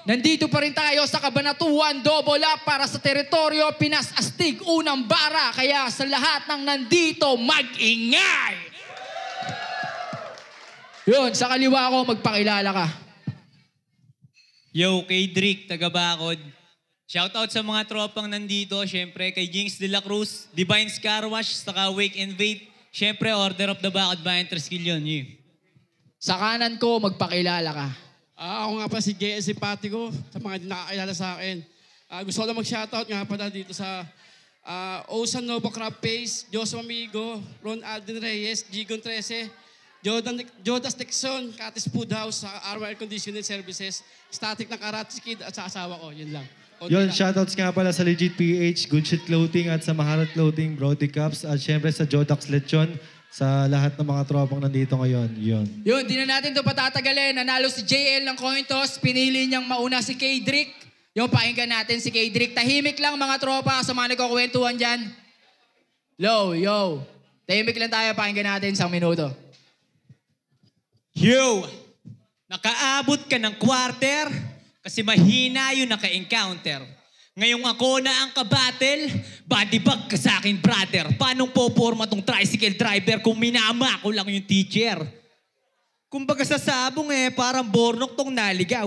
Nandito pa rin tayo sa Cabanatuan Double Up para sa teritoryo Pinas Astig Unang Bara. Kaya sa lahat ng nandito, mag-ingay! Yun, sa kaliwa ko, magpakilala ka. Yo, kay Drick, taga Bacod. Shoutout sa mga tropang nandito. Siyempre, kay Jinx de la Cruz, Divine Car Wash, saka Wake and Vape. Siyempre, Order of the Bacod Bayan Triskill yun. Sa kanan ko, magpakilala ka. Ako nga pala si JS Simpatico sa mga hindi nakakilala sa akin. Gusto ko lang mag-shoutout nga pala dito sa Osan Nova Crab Pace, Joseph Amigo, Ron Alden Reyes, Gigon 13, Jodas Texon, Katis Food House, sa Arma Air Conditioning Services, Static ng Karatis Kid at sa asawa ko. Yun lang. Yun, shoutouts nga pala sa Legit PH, Good Shit Clothing at sa Maharat Clothing, Brody Cups at syempre sa Jodax Lechon. Sa lahat ng mga tropang nandito ngayon, yun. Yun, di na natin ito patatagalin. Nanalo si JL ng coin toss. Pinili niyang mauna si K-Drick. Yung pakinggan natin si K-Drick. Tahimik lang mga tropa sa mga nagkakwentuhan dyan. Yo. Tahimik lang tayo, pakinggan natin 1 minuto. Yo! Nakaabot ka ng quarter kasi mahina yung naka-encounter. Ngayong ako na ang kabattle, body bag ka sa akin, brother. Paano poporma tong tricycle driver kung minama ko lang yung teacher? Kumbaga sa sabong parang bornok tong naligaw.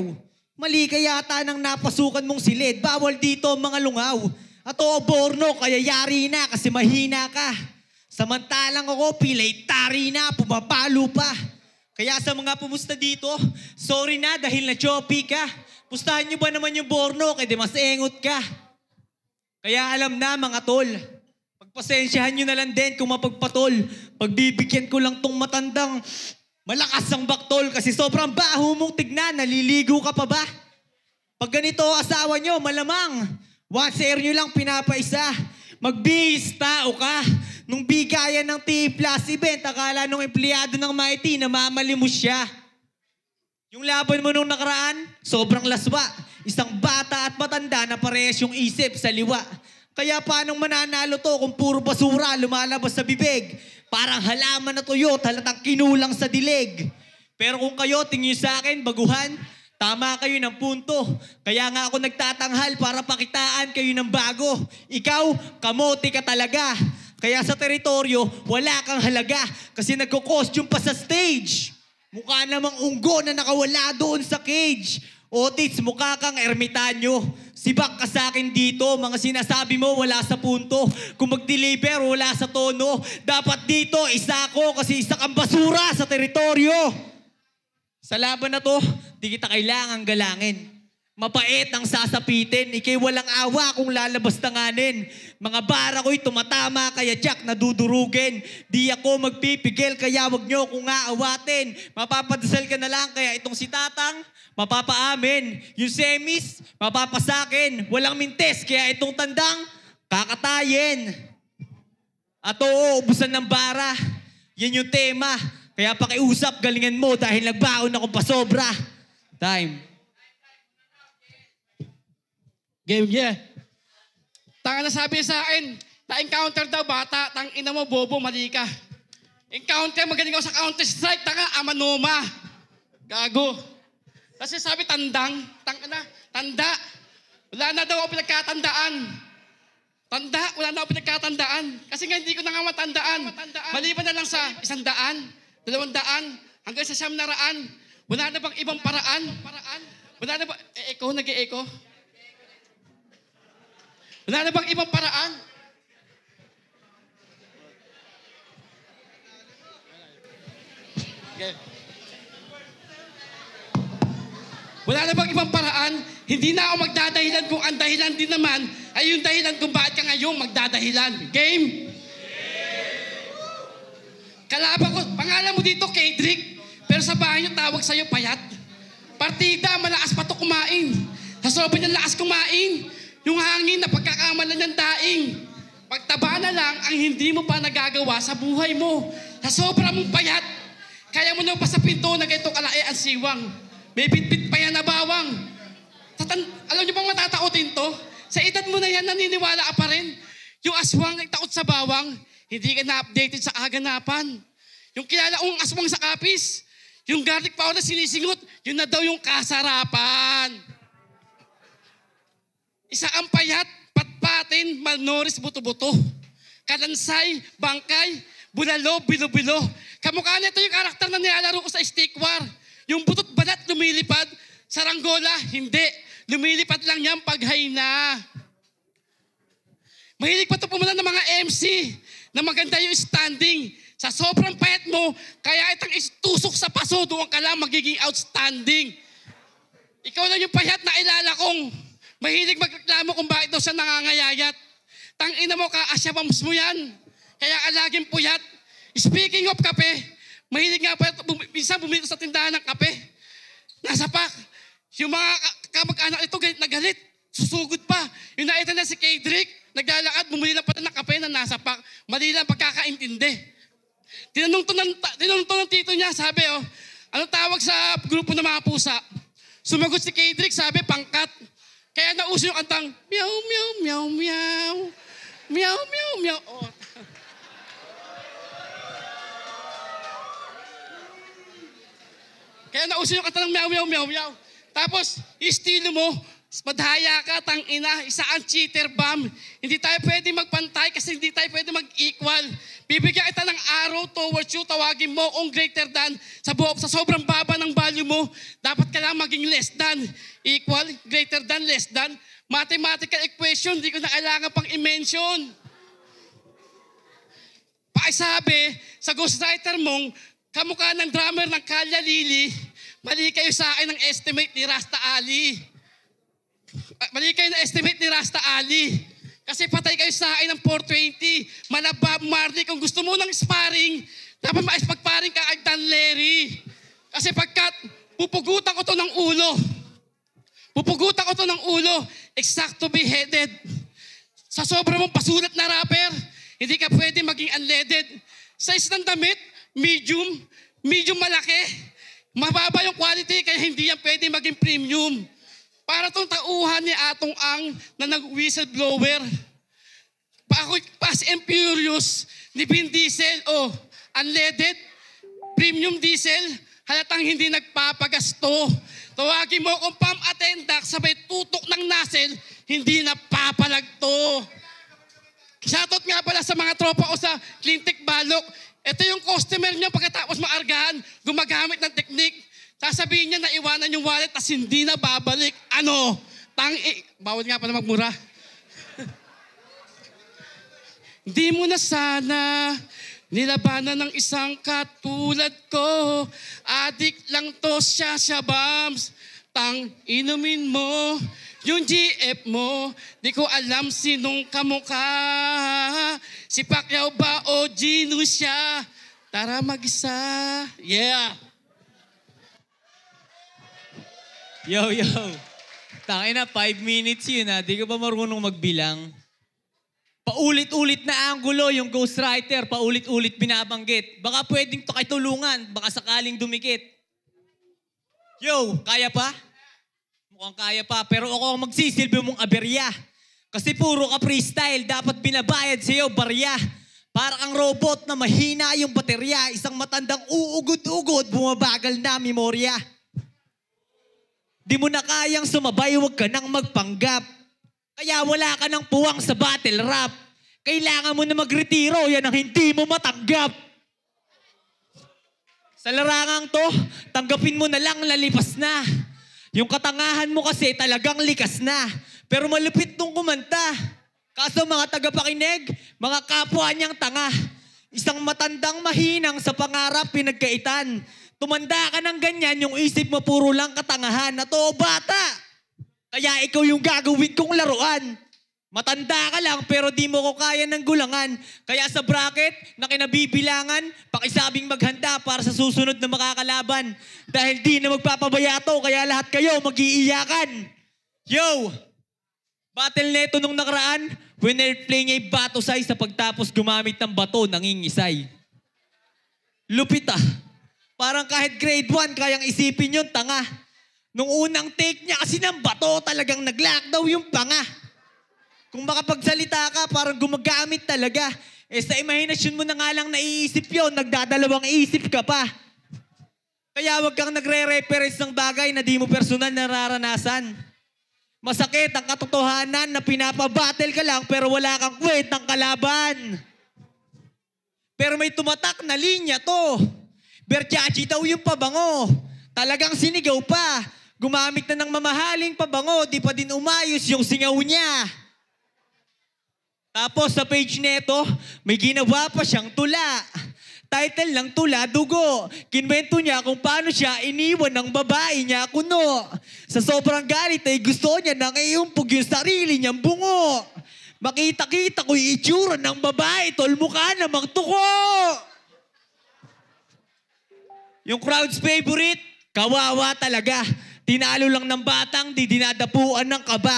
Mali ka yata nang napasukan mong silid. Bawal dito mga lungaw. At bornok, kaya yari na kasi mahina ka. Samantalang ako, pilay tari na, pumapalo pa. Kaya sa mga pumusta dito, sorry na dahil na-choppy ka. Pustahan nyo ba naman yung bornok, di mas engot ka. Kaya alam na mga tol, pagpasensyahan nyo na lang din kung mapagpatol. Pagbibigyan ko lang tong matandang malakas ang baktol kasi sobrang baho mong tignan, naliligo ka pa ba? Pag ganito asawa nyo, malamang, once air nyo lang pinapaisa. Magbihis tao ka. Nung bigayan ng T-Plus event, akala nung empleyado ng Mighty, namamali mo siya. Yung laban mo nung nakaraan, sobrang laswa. Isang bata at matanda na parehas yung isip sa liwa. Kaya paanong mananalo to kung puro basura lumalabas sa bibig? Parang halaman na tuyo, halatang kinulang sa dilig. Pero kung kayo tingin sa akin, baguhan, tama kayo ng punto. Kaya nga ako nagtatanghal para pakitaan kayo ng bago. Ikaw, kamote ka talaga. Kaya sa teritoryo, wala kang halaga kasi nagko-costume pa sa stage. Mukha namang unggo na nakawala doon sa cage. Otits, mukha kang ermitanyo. Sibak ka sa akin dito, mga sinasabi mo wala sa punto. Kung mag-deliver, wala sa tono. Dapat dito, isa ako kasi isa kang basura sa teritoryo. Sa laban na to, di kita kailangang galangin. Mapait ang sasapitin, ikay walang awa kung lalabas tanganin. Mga bara ko'y tumatama kaya Jack nadudurugin. Di ako magpipigil kaya wag nyo kung aawatin. Mapapadasal ka na lang kaya itong si Tatang, mapapaamin. Yung semis, mapapasakin. Walang mintes kaya itong tandang, kakatayin. At oo, ubusan ng bara. Yan yung tema. Kaya pakiusap, galingan mo dahil nagbaon ako pa sobra. Time. Game, yeah. Tanga na sabi sa akin, na-encounter daw bata, tang ina mo, bobo, mali ka. Encounter, magaling ako sa Counter-Strike, tanga, amanoma. Gago. Kasi sabi tandang, tanda. Wala na daw ako pinagkatandaan. Wala na ako pinagkatandaan. Kasi nga hindi ko na nga matandaan. Maliban na lang sa 100, 200, hanggang sa 900. Wala na bang ibang paraan? Wala na ba, nag-e-echo? Wala na bang ibang paraan? Okay. Wala na bang ibang paraan? Hindi na ako magdadahilan kung ang dahilan din naman ay yung dahilan kung bakit ka ngayon magdadahilan. Game? Kalaban ko, pangalan mo dito, K-Drick, pero sa bahay niyo tawag sa'yo payat. Partida, malakas pa to kumain. Sa sobrang niyang lakas kumain, yung hangin na pagkakamalan niyang daing. Pagtaba na lang ang hindi mo pa nagagawa sa buhay mo. Sa sobrang mong payat, kaya mo na pa sa pinto na ganito kalae ang siwang. May bitbit pa yan na bawang. Alam niyo bang matatakotin to? Sa edad mo na yan, naniniwala ka pa rin. Yung aswang nagtakot sa bawang, hindi ka na-updated sa kaganapan. Yung kilala kong aswang sa kapis, yung garlic powder sinisingot, yun na daw yung kasarapan. Isa ang payat, patpatin, malnoris, buto-buto. Kalansay, bangkay, bulalo, bilo-bilo. Kamukha nito yung karakter na nilalaro ko sa Stick War. Yung butot balat lumilipad, saranggola, hindi. Lumilipad lang yan pag na. Mahilig pa ito pumuna ng mga MC na maganda yung standing. Sa sobrang payat mo, kaya itang itusok sa paso, doon ka lang magiging outstanding. Ikaw lang yung payat na ilalakong. Mahilig magreklamo kung bakit daw siya nangangayayat. Tangina mo ka, asyabams mo yan. Kaya ka laging puyat. Speaking of kape, mahilig nga pa, minsan bumili sa tindahan ng kape. Nasa pak. Yung mga kamag-anak ito, galit na galit. Susugod pa. Yung nakita na si K-Drake, naglalakad, bumili lang pala ng kape na nasa pak. Mali lang pagkakaintindi. Tinanong to ng tito niya, sabi, ano tawag sa grupo ng mga pusa? Sumagot si K-Drake, sabi, pangkat. Kaya nauso yung kantang, meow, meow, meow, meow. Meow, meow, meow. Oh. Kaya nauso yung kantang meow, meow, meow, meow. Tapos, estilo mo, madhaya ka, tangina, isa ang cheater bomb. Hindi tayo pwede magpantay kasi hindi tayo pwede mag-equal. Bibigyan kita ng arrow towards you, tawagin mo kung greater than. Sa sobrang baba ng value mo, dapat ka lang maging less than. Equal, greater than, less than. Mathematical equation, hindi ko na kailangan pang i-mention. Pakisabi, sa ghostwriter mong, kamukha ng drummer ng Kalya Lili, mali kayo sa akin ng estimate ni Rasta Ali. Mali kayo ng estimate ni Rasta Ali. Kasi patay kayo sa akin ng 420. Malabab Marley, kung gusto mo ng sparring, dapat maipagparing ka kay Dan Larry. Kasi pagkat pupugutan ko to ng ulo. Pupugutan ko to ng ulo. Exacto beheaded. Sa sobrang mong pasulat na rapper, hindi ka pwede maging unleaded. Size ng damit, medium malaki. Mababa yung quality kaya hindi yan pwede maging premium. Para itong tauhan ni Atong Ang na nag-whistleblower. Fast and Furious ni Vin Diesel, unleaded, premium diesel, halatang hindi nagpapagasto. Tawagin mo kung pump attendant, sabay tutok ng nozzle, hindi napapalagto. Shoutout nga pala sa mga tropa ko sa Cleantech Balok. Ito yung customer niya pagkatapos maargahan, gumagamit ng teknik. Sasabihin niya na iwanan yung wallet tas hindi na babalik. Ano? Bawal nga pala magmura. Hindi mo na sana nilabanan ng isang katulad ko. Adik lang to siya bams. Inumin mo yung GF mo. Di ko alam sinong kamukha. Si Pacquiao ba o Gino siya? Tara mag-isa. Yeah. Yo. Tangina, 5 minutes yun ha. Di ka ba marunong magbilang? Paulit-ulit na angulo yung ghostwriter. Paulit-ulit binabanggit. Baka pwedeng to kay tulungan. Baka sakaling dumikit. Yo, kaya pa? Mukhang kaya pa. Pero ako ang magsisilbi mong aberya. Kasi puro ka freestyle. Dapat binabayad sa'yo, barya. Para kang robot na mahina yung baterya. Isang matandang uugod-ugod, bumabagal na memorya. Di mo na kayang sumabay, huwag ka nang magpanggap. Kaya wala ka ng puwang sa battle rap. Kailangan mo na magretiro, yan ang hindi mo matanggap. Sa larangang to, tanggapin mo na lang lalipas na. Yung katangahan mo kasi talagang likas na. Pero malupit nung kumanta. Kaso mga tagapakinig, mga kapwa niyang tanga. Isang matandang mahinang sa pangarap pinagkaitan. Tumanda ka ng ganyan, yung isip mo puro lang katangahan. Na to, bata! Kaya ikaw yung gagawin kong laruan. Matanda ka lang pero di mo ko kaya ng gulangan. Kaya sa bracket na kinabibilangan, pakisabing maghanda para sa susunod na makakalaban. Dahil di na magpapabayato, kaya lahat kayo mag-iiyakan. Yo! Battle neto nung nakaraan, winner-play niya yung bato size sa pagtapos gumamit ng bato, nangingisay. Lupit ah. Parang kahit grade 1, kayang isipin yun, tanga. Nung unang take niya kasi ng bato, talagang nag-lock daw yung panga. Kung makapagsalita ka, parang gumagamit talaga. Sa imahinasyon mo na nga lang naiisip yun, nagdadalawang isip ka pa. Kaya wag kang nagre-reference ng bagay na di mo personal nararanasan. Masakit ang katotohanan na pinapabattle ka lang pero wala kang kwentang kalaban. Pero may tumatak na linya to. Versace daw yung pabango. Talagang sinigaw pa. Gumamit na ng mamahaling pabango, di pa din umayos yung singaw niya. Tapos sa page neto, may ginawa pa siyang tula. Title ng tula, Dugo. Kinwento niya kung paano siya iniwan ng babae niya, Kuno. Sa sobrang galit ay gusto niya nang iumpog yung sarili niyang bungo. Makita-kita ko yung itsura ng babae, tol, mukha namang tuko. Yung crowd's favorite, kawawa talaga. Tinalo lang ng batang di dinadapuan ng kaba.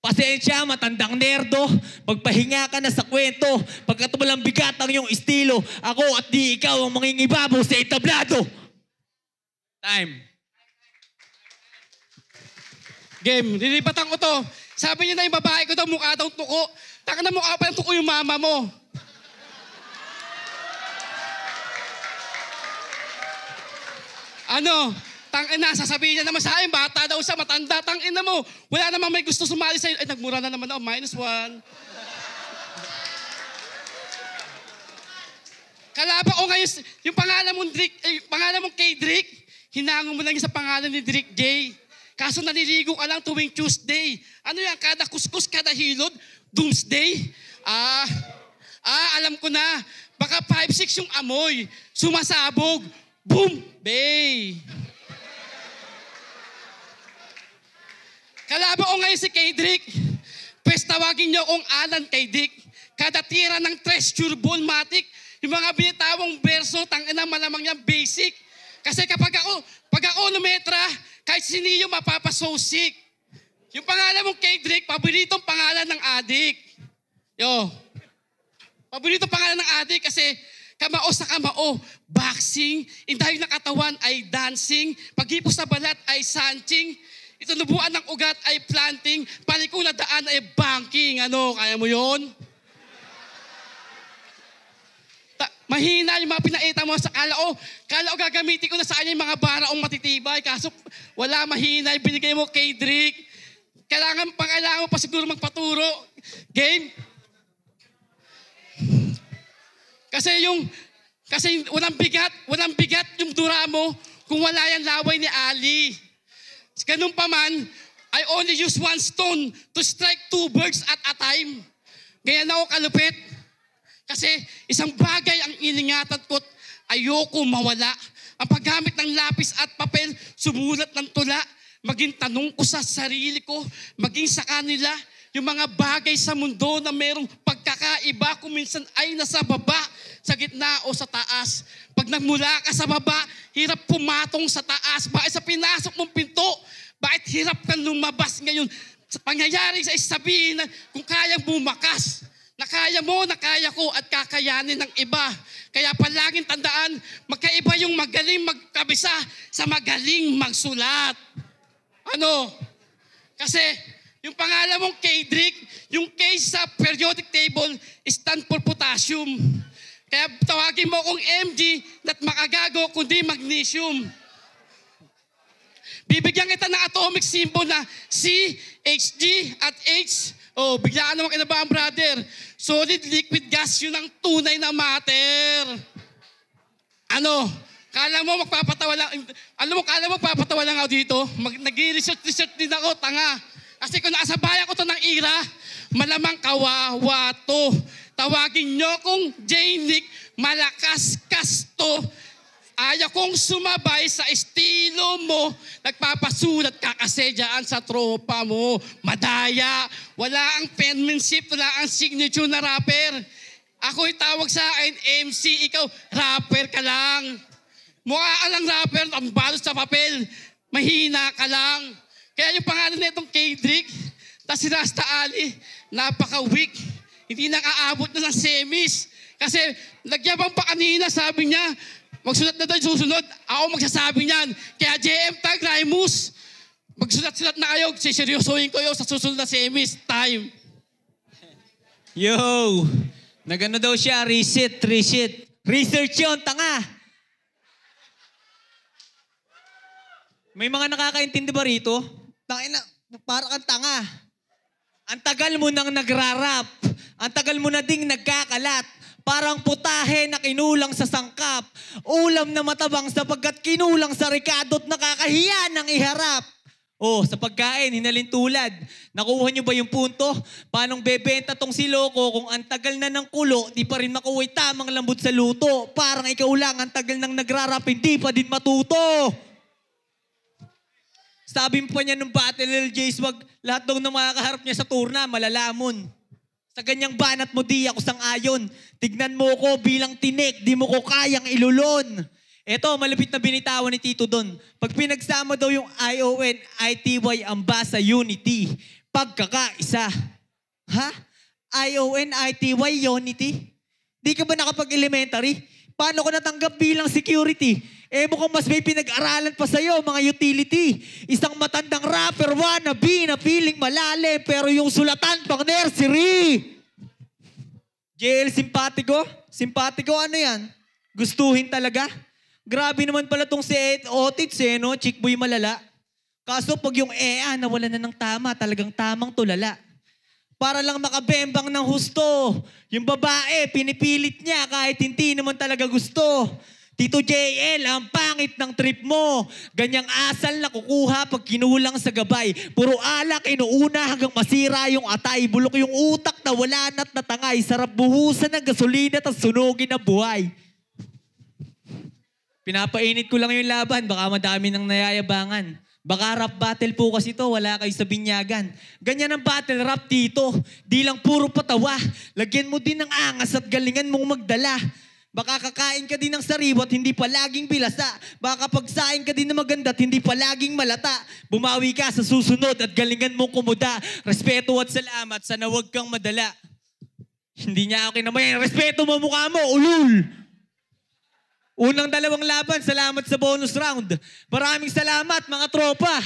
Pasensya, matandang nerdo. Pagpahinga ka na sa kwento. Pagkat walang bigat ang iyong estilo, ako at di ikaw ang mangingibabaw sa entablado. Time. Game, nilipatan ko to. Sabi niya na yung babae ko daw mukha daw tuko. Taka na mukha pa yung tuko yung mama mo. Ano? Tangina, sasabihin niya naman sa akin, bata daw siya, matanda, tangina mo. Wala namang may gusto sumali sa'yo. Ay, nagmura na naman ako, -1. Kalaban ko ngayon, yung pangalan mong kay Drake, hinango mo lang yung sa pangalan ni Drake J. Kaso naliligo ka lang tuwing Tuesday. Ano yan, kada kuskus, kada hilod, doomsday? Alam ko na. Baka 5-6 yung amoy, sumasabog, boom, bay. Kalaban ko ngayon si K-Drick. Pwes tawagin niyo akong Alan K-Drick. Kada tira ng treasure ball matic, yung mga binitawang verso, tangina malamang yan basic. Kasi pag ako lumetra, kahit siniyo mapapasosik. Yung pangalan mong K-Drick, paboritong pangalan ng adik. Paboritong pangalan ng adik kasi kamao sa kamao, boxing, indayo ng katawan ay dancing, paghipos sa balat ay sanching, itunubuan ng ugat ay planting, paliko na daan ay banking. Ano, kaya mo yon? Mahina yung mga pinaita mo sa kala ko gagamitin ko na sa kanya yung mga baraong matitibay. Kaso wala, mahina yung binigay mo kay Drake. Kailangan mo pa siguro magpaturo. Game? Kasi walang bigat yung dura mo kung wala yan laway ni Ali. Ganun pa man, I only use 1 stone to strike 2 birds at a time. Ganyan ako kalupit. Kasi isang bagay ang iningatan ko't ayoko mawala. Ang paggamit ng lapis at papel, sumulat ng tula, maging tanong ko sa sarili ko, maging sa kanila, yung mga bagay sa mundo na merong pagkakaiba kung minsan ay nasa baba, sa gitna o sa taas. Pag nagmula ka sa baba, hirap pumatong sa taas. Bakit sa pinasok mong pinto? Bakit hirap kang lumabas ngayon? Sa pangyayari sa sabihin na kung kayang bumakas, na kaya mo, na kaya ko, at kakayanin ng iba. Kaya palaging tandaan, magkaiba yung magaling magkabisa sa magaling magsulat. Ano? Kasi yung pangalan mong K-Drick, yung K sa periodic table, stand for potassium. Kaya tawagin mo akong MG at makagago kundi magnesium. Bibigyan kita ng atomic symbol na C, Hg at H. Biglaan naman kinabahan, brother. Solid, liquid, gas, yun ang tunay na matter. Ano? Kala mo magpapatawa lang ako dito? Nag-research din ako, tanga. Kasi kung nasa bayan ko to ng ira, malamang kawawa to. Tawagin nyo kung J-Nick, malakas kasto. Ayaw kong sumabay sa estilo mo. Nagpapasulat ka kasi dyan sa tropa mo. Madaya. Wala ang penmanship, wala ang signature na rapper. Ako'y tawag sa akin, MC. Ikaw, rapper ka lang. Mukha ka lang rapper, ang balot sa papel. Mahina ka lang. Kaya yung pangalan na itong K-Drick, tas si Rasta Ali, napaka-weak. Hindi nakaabot na ng semis. Kasi nagyabang pa kanina, sabi niya, magsulat na tayo susunod. Ako magsasabi niyan. Kaya JM Tag, Raimus, magsulat-sulat na kayo. Siseryosohin ko yun sa susunod na semis. Time. Yo! Nagano daw siya, research. Research yun, tanga! May mga nakakaintindi ba rito? Tangina, para kang tanga. Ang tagal mo nang nagrarap. Ang tagal mo na ding nagkakalat. Parang putahe na kinulang sa sangkap. Ulam na matabang sapagkat kinulang sa rekado't nakakahiya ng iharap. Oh, sa pagkain, hinalin tulad. Nakuha niyo ba yung punto? Paanong bebenta tong si Loco kung ang tagal na ng kulo, di pa rin makuha tamang lambot sa luto? Parang ikaw lang, ang tagal nang nagrarap, hindi pa din matuto. Sabi pa niya nung Battle LJs, wag lahat daw na makakaharap niya sa turna, malalamon. Sa ganyang banat mo di ako sang-ayon. Tignan mo ko bilang tinik, di mo ko kayang ilulon. Eto, malapit na binitawan ni Tito Don. Pag pinagsama daw yung ION, ITY, ang basa unity. Pagkakaisa. Ha? ION, ITY, unity? Di ka ba nakapag-elementary? Paano ko natanggap bilang security? Mukhang mas may pinag-aralan pa sa'yo, mga utility. Isang matandang rapper, wannabe, na feeling malalim, pero yung sulatan pang nursery. JL, simpatiko? Simpatiko, ano yan? Gustuhin talaga? Grabe naman pala tong si Otits, no? Chick boy malala. Kaso pag yung nawala na ng tama, talagang tamang tulala. Para lang makabembang ng husto. Yung babae, pinipilit niya kahit hindi naman talaga gusto. Tito JL, ang pangit ng trip mo. Ganyang asal na kukuha pag kinulang sa gabay. Puro alak, inuuna hanggang masira yung atay. Bulok yung utak na wala na't natangay. Sarap buhusan ng gasolina at sunugin na buhay. Pinapainit ko lang yung laban. Baka madami nang nayayabangan. Baka rap battle po kasi to, wala kayo sa binyagan. Ganyan ang battle rap dito. Di lang puro patawa. Lagyan mo din ng angas at galingan mong magdala. Baka kakain ka din ng sariwa at hindi pa laging bilasa. Baka pagsain ka din na maganda at hindi pa laging malata. Bumawi ka sa susunod at galingan mong kumuda. Respeto at salamat, sana huwag kang madala. Hindi niya ako kinamayan. Respeto mo mukha mo, ulul! Unang dalawang laban, salamat sa bonus round. Maraming salamat mga tropa.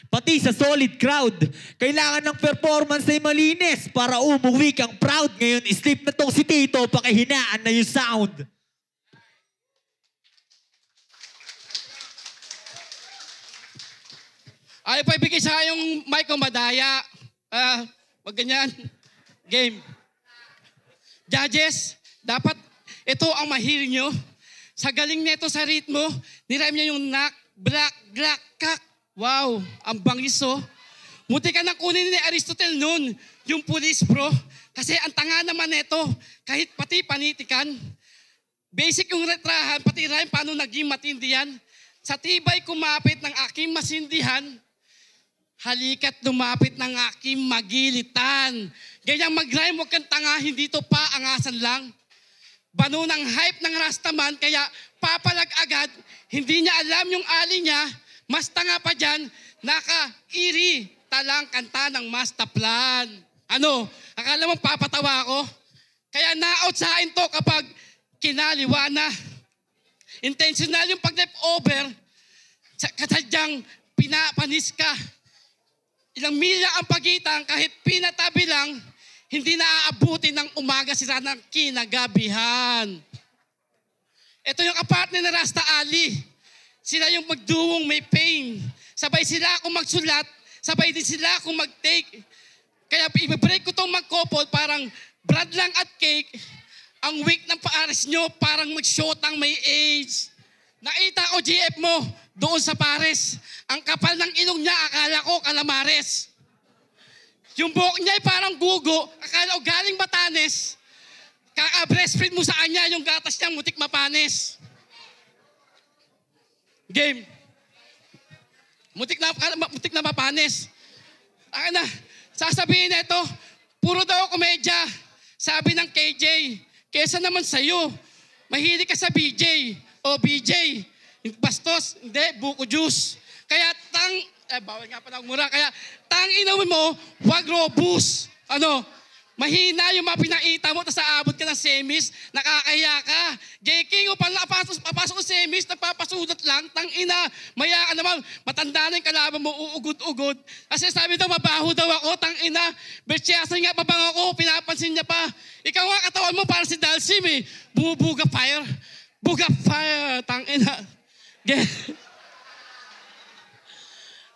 Pati sa solid crowd. Kailangan ng performance ay malinis para umuwi kang proud. Ngayon, sleep na tong si Tito, pakihinaan na yung sound. Ayaw pa ibigay sa yung mic ko, madaya. Wag ganyan. Game. Judges, dapat ito ang mahiri nyo. Sa galing nito sa ritmo, nirime niya yung knock, black, glack, kak. Wow, ang bangis oh. Muti ka nang kunin ni Aristotle noon, yung police bro. Kasi ang tanga naman nito, kahit pati panitikan. Basic yung retrahan, pati rhyme, paano naging matindi yan. Sa tibay kumapit ng aking masindihan, halika't lumapit ng aking magilitan. Ganyang mag-rhyme, huwag kang tanga, hindi to pa angasan lang. Bano ng hype ng Rastaman, kaya papalag agad, hindi niya alam yung ali niya, mas tanga pa dyan, naka-iri, talang kanta ng master plan. Ano, akala mo papatawa ako? Kaya na-outsain to kapag kinaliwa na. Intentional yung pag-left over, kasadyang pinapanis ka. Ilang milya ang pagitan, kahit pinatabi lang, hindi naaabuti ng umaga sila ng kinagabihan. Ito yung apartment na Rasta Ali. Sila yung magduwong may pain. Sabay sila akong magsulat, sabay din sila akong mag-take. Kaya i-break ko itong mag-couple, parang bread lang at cake. Ang weak ng paares nyo, parang mag-shotang may age. Nakita ko GF mo doon sa pares. Ang kapal ng ilong niya, akala ko kalamares. Yung buhok niya ay parang gugo, akala ko galing Batanes. Kaka-breastfeed mo sa kanya, yung gatas niya mutik mapanes. Game. Mutik na mapanes. Ano, sasabihin na ito, puro daw komedya. Sabi ng KJ, kesa naman sa'yo, mahilig ka sa BJ o BJ. Yung bastos, hindi, buko juice. Kaya bawal nga pala mura. Kaya inawin mo, wag robust. Ano, mahina yung mga pinaita mo, tapos aabot ka ng semis, nakakahiya ka. JK, upang papasok ng semis, nagpapasulat lang, maya ka naman, matanda na yung kalaban mo, uugod-ugod. Kasi sabi daw, mabaho daw ako, Bertyasan nga pabang ako, pinapansin niya pa. Ikaw nga, katawan mo parang si Dalsim eh. Bumubuga fire. Buga fire,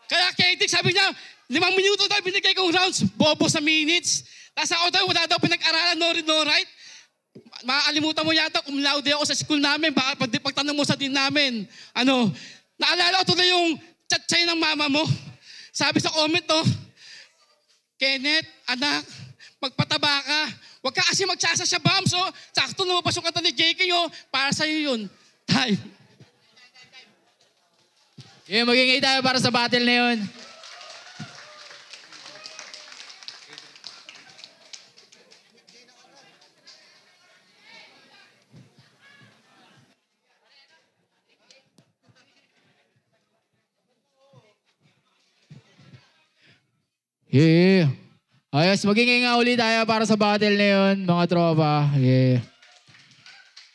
Kaya Kedick sabi niya, 5 minuto daw binigay kong rounds, bobo sa minutes. Tapos ako daw, wala daw pinag-aralan, no read, no write. Makakalimutan mo yata, cum laude ako sa school namin, baka pagtanong mo sa din namin. Naalala ko tuloy yung chat-chay ng mama mo. Sabi sa comment, no, Kenneth, anak, magpataba ka. Huwag ka kasi magsasa sa bombs, oh. Sakto lumabas yung kanta ni JK, oh. Para sa'yo yun. Time. Magingay tayo para sa battle na yun. Yeah. Ayos, magingay nga ulit tayo para sa battle na yun, mga tropa. Yeah.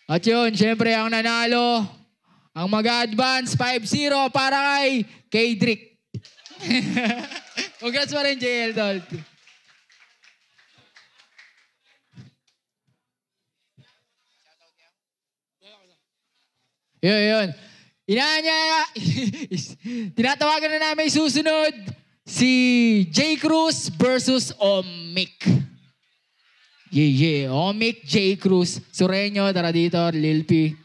At yun, syempre ang nanalo, ang mag-advance 5-0 para kay K-Drick. Congrats pa rin, JL, tol. Yun. Tinatawagan na namin susunod si J. Cruz versus Omic. Yeah. Omic, J. Cruz. Sureño, tara dito. Lil P.